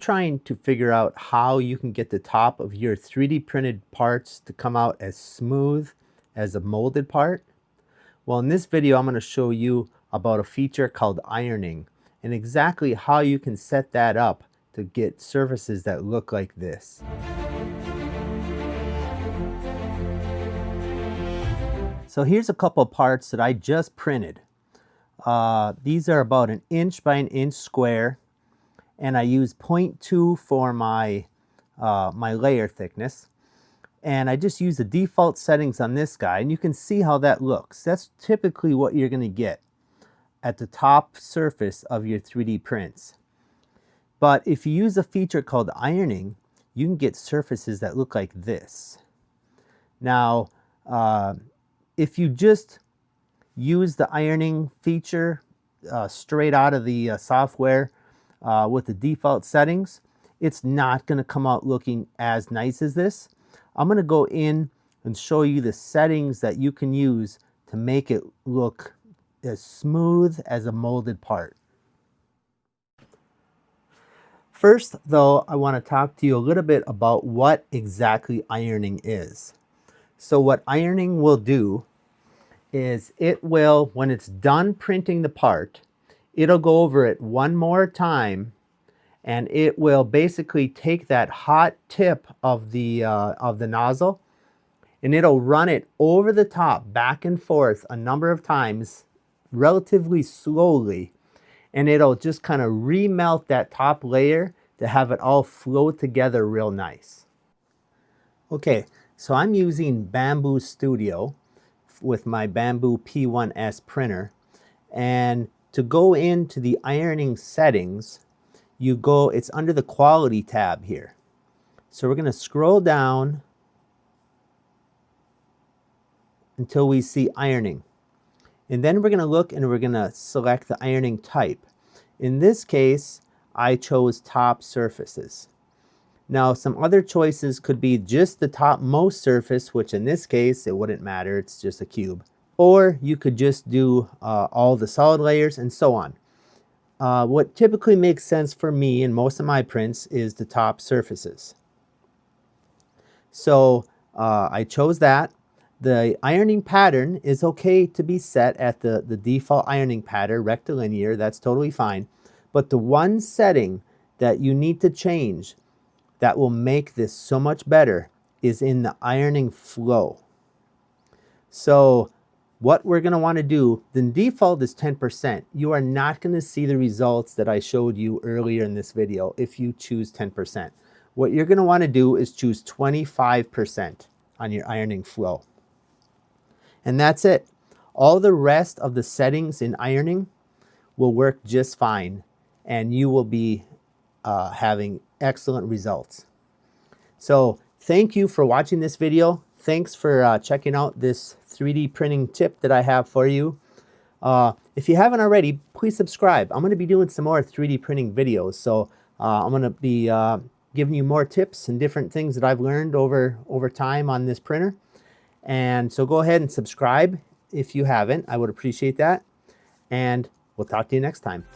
Trying to figure out how you can get the top of your 3D printed parts to come out as smooth as a molded part? Well, in this video, I'm going to show you about a feature called ironing and exactly how you can set that up to get surfaces that look like this. So here's a couple parts that I just printed. These are about 1 inch by 1 inch square, and I use 0.2 for my layer thickness, and I just use the default settings on this guy, and you can see how that looks. That's typically what you're going to get at the top surface of your 3D prints. But if you use a feature called ironing, you can get surfaces that look like this. Now, if you just use the ironing feature straight out of the software with the default settings, it's not going to come out looking as nice as this. I'm going to go in and show you the settings that you can use to make it look as smooth as a molded part. First, though, I want to talk to you a little bit about what exactly ironing is. So what ironing will do is it will, when it's done printing the part, it'll go over it one more time, and it will basically take that hot tip of the nozzle, and it'll run it over the top back and forth a number of times relatively slowly, and it'll just kind of remelt that top layer to have it all flow together real nice. Okay, so I'm using Bambu Studio with my Bambu P1S printer, and to go into the ironing settings, you go, it's under the quality tab here. So we're going to scroll down until we see ironing. And then we're going to look and we're going to select the ironing type. In this case, I chose top surfaces. Now, some other choices could be just the topmost surface, which in this case, it wouldn't matter, it's just a cube. Or you could just do all the solid layers and so on. What typically makes sense for me in most of my prints is the top surfaces. So I chose that. The ironing pattern is okay to be set at the default ironing pattern, rectilinear, that's totally fine. But the one setting that you need to change that will make this so much better is in the ironing flow. So what we're going to want to do, the default is 10%. You are not going to see the results that I showed you earlier in this video if you choose 10%. What you're going to want to do is choose 25% on your ironing flow. And that's it. All the rest of the settings in ironing will work just fine, and you will be having excellent results. So thank you for watching this video. Thanks for checking out this 3D printing tip that I have for you. If you haven't already, please subscribe. I'm going to be doing some more 3D printing videos. So I'm going to be giving you more tips and different things that I've learned over time on this printer. And so go ahead and subscribe if you haven't. I would appreciate that. And we'll talk to you next time.